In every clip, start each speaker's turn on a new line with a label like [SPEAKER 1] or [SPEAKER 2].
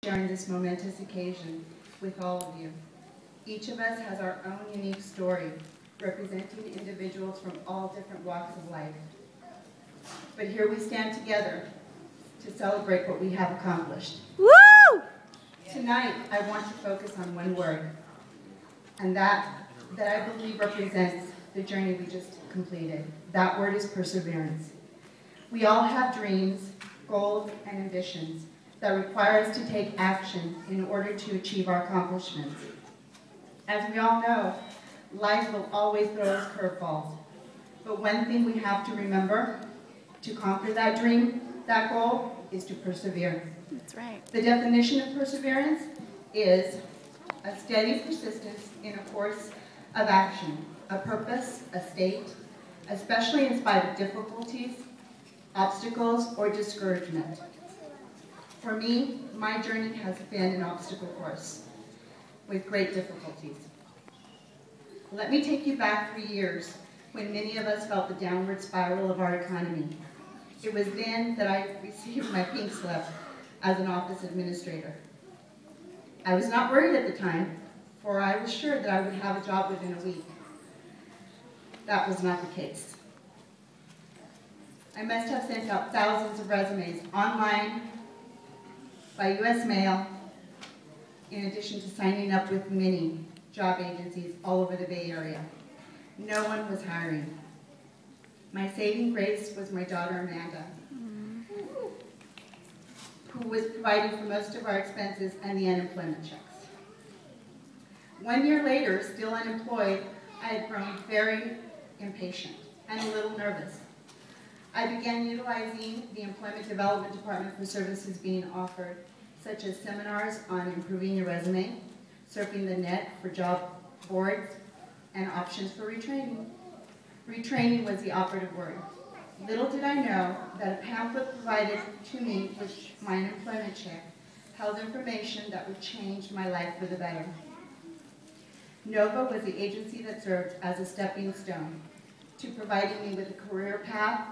[SPEAKER 1] sharing this momentous occasion with all of you. Each of us has our own unique story, representing individuals from all different walks of life. But here we stand together to celebrate what we have accomplished.
[SPEAKER 2] Woo!
[SPEAKER 1] Tonight, I want to focus on one word, and that I believe represents the journey we just completed. That word is perseverance. We all have dreams, goals, and ambitions that require us to take action in order to achieve our accomplishments. As we all know, life will always throw us curveballs. But one thing we have to remember, to conquer that dream, that goal, is to persevere.
[SPEAKER 2] That's right.
[SPEAKER 1] The definition of perseverance is a steady persistence in a course of action, a purpose, a state, especially in spite of difficulties, obstacles, or discouragement. For me, my journey has been an obstacle course with great difficulties. Let me take you back 3 years when many of us felt the downward spiral of our economy. It was then that I received my pink slip as an office administrator. I was not worried at the time, for I was sure that I would have a job within a week. That was not the case. I must have sent out thousands of resumes online, by U.S. mail, in addition to signing up with many job agencies all over the Bay Area. No one was hiring. My saving grace was my daughter Amanda, who was providing for most of our expenses and the unemployment checks. 1 year later, still unemployed, I had grown very impatient and a little nervous. I began utilizing the Employment Development Department for services being offered, such as seminars on improving your resume, surfing the net for job boards, and options for retraining. Retraining was the operative word. Little did I know that a pamphlet provided to me with my unemployment check held information that would change my life for the better. NOVA was the agency that served as a stepping stone to providing me with a career path,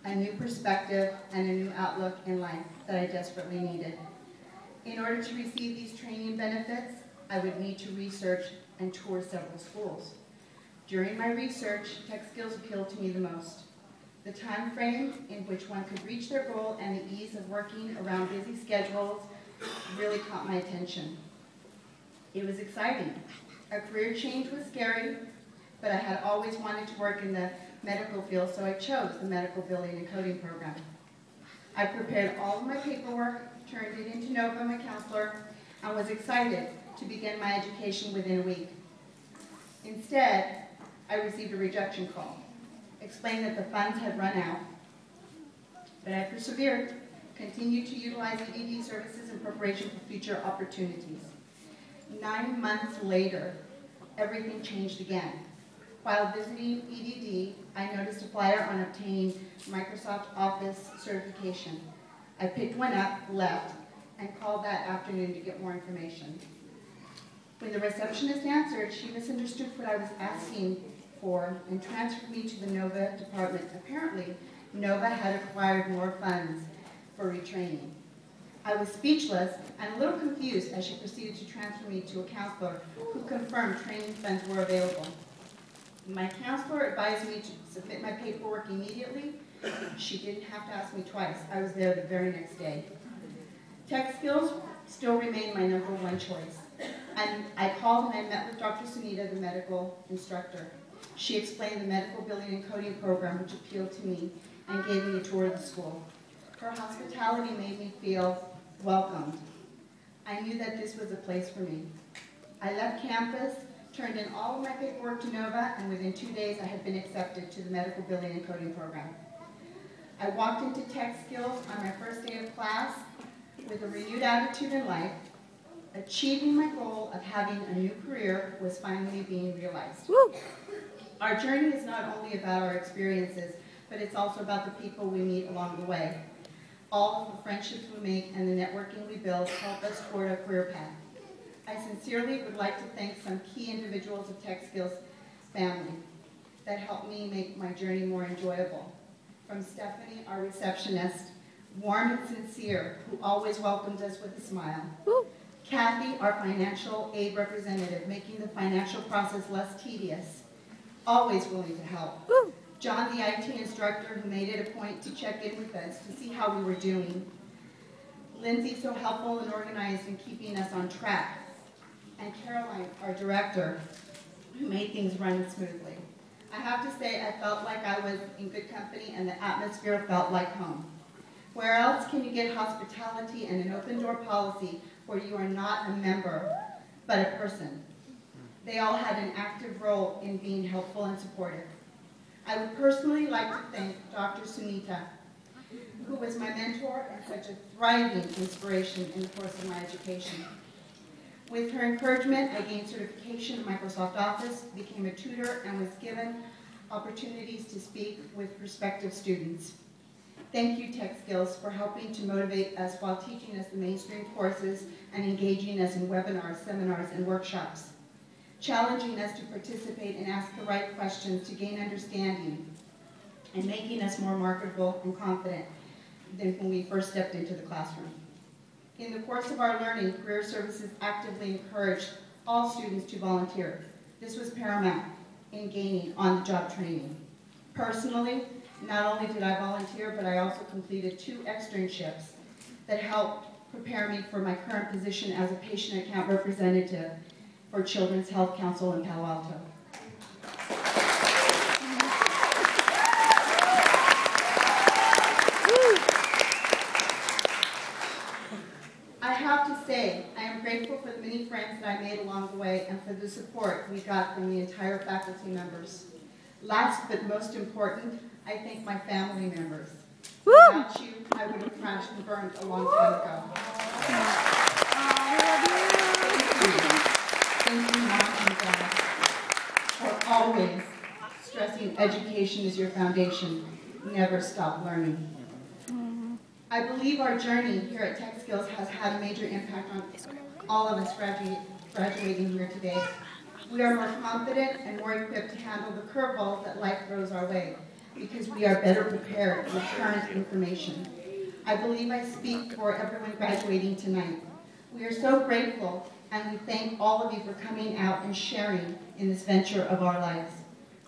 [SPEAKER 1] a new perspective, and a new outlook in life that I desperately needed. In order to receive these training benefits, I would need to research and tour several schools. During my research, TechSkills appealed to me the most. The time frame in which one could reach their goal and the ease of working around busy schedules really caught my attention. It was exciting. A career change was scary, but I had always wanted to work in the medical field, so I chose the medical billing and coding program. I prepared all of my paperwork, turned it into NOVA, my counselor, and was excited to begin my education within a week. Instead, I received a rejection call, explained that the funds had run out. But I persevered, continued to utilize EDD services in preparation for future opportunities. 9 months later, everything changed again. While visiting EDD, I noticed a flyer on obtaining Microsoft Office certification. I picked one up, left, and called that afternoon to get more information. When the receptionist answered, she misunderstood what I was asking for and transferred me to the NOVA department. Apparently, NOVA had acquired more funds for retraining. I was speechless and a little confused as she proceeded to transfer me to a counselor who confirmed training funds were available. My counselor advised me to submit my paperwork immediately. She didn't have to ask me twice. I was there the very next day. TechSkills still remained my #1 choice. And I called and I met with Dr. Sunita, the medical instructor. She explained the medical billing and coding program, which appealed to me, and gave me a tour of the school. Her hospitality made me feel welcomed. I knew that this was a place for me. I left campus, turned in all of my paperwork to NOVA, and within 2 days I had been accepted to the medical billing and coding program. I walked into TechSkills on my first day of class with a renewed attitude in life. Achieving my goal of having a new career was finally being realized.
[SPEAKER 2] Woo!
[SPEAKER 1] Our journey is not only about our experiences, but it's also about the people we meet along the way. All of the friendships we make and the networking we build help us toward a career path. I sincerely would like to thank some key individuals of TechSkills family that helped me make my journey more enjoyable. From Stephanie, our receptionist, warm and sincere, who always welcomed us with a smile. Kathy, our financial aid representative, making the financial process less tedious, always willing to help. John, the IT instructor, who made it a point to check in with us to see how we were doing. Lindsay, so helpful and organized in keeping us on track. And Caroline, our director, who made things run smoothly. I have to say, I felt like I was in good company and the atmosphere felt like home. Where else can you get hospitality and an open door policy where you are not a member, but a person? They all had an active role in being helpful and supportive. I would personally like to thank Dr. Sunita, who was my mentor and such a thriving inspiration in the course of my education. With her encouragement, I gained certification in Microsoft Office, became a tutor, and was given opportunities to speak with prospective students. Thank you, TechSkills, for helping to motivate us while teaching us the mainstream courses and engaging us in webinars, seminars, and workshops, challenging us to participate and ask the right questions to gain understanding, and making us more marketable and confident than when we first stepped into the classroom. In the course of our learning, Career Services actively encouraged all students to volunteer. This was paramount in gaining on-the-job training. Personally, not only did I volunteer, but I also completed 2 externships that helped prepare me for my current position as a patient account representative for Children's Health Council in Palo Alto. I have to say, I am grateful for the many friends that I made along the way and for the support we got from the entire faculty members. Last but most important, I thank my family members. Without you, I would have crashed and burned a long time ago. Thank you, Mom and Dad, for always stressing education is your foundation. Never stop learning. I believe our journey here at TechSkills has had a major impact on all of us graduating here today. We are more confident and more equipped to handle the curveballs that life throws our way because we are better prepared with current information. I believe I speak for everyone graduating tonight. We are so grateful and we thank all of you for coming out and sharing in this venture of our lives.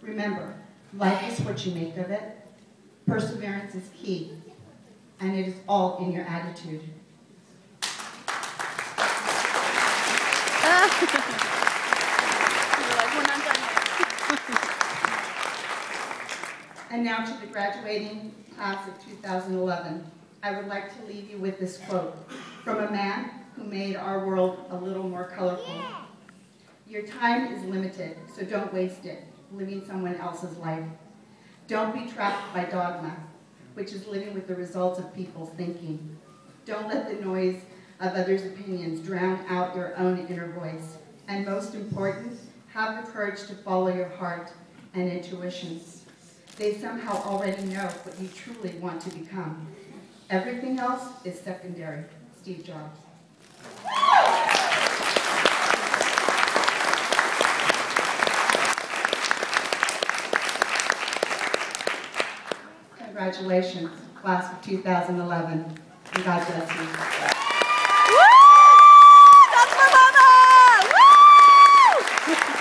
[SPEAKER 1] Remember, life is what you make of it. Perseverance is key, and it is all in your attitude. And now to the graduating class of 2011. I would like to leave you with this quote from a man who made our world a little more colorful. Your time is limited, so don't waste it living someone else's life. Don't be trapped by dogma, which is living with the results of people's thinking. Don't let the noise of others' opinions drown out your own inner voice. And most important, have the courage to follow your heart and intuitions. They somehow already know what you truly want to become. Everything else is secondary. Steve Jobs. Congratulations, class of 2011, and God bless you.
[SPEAKER 2] Woo! That's my mama! Woo!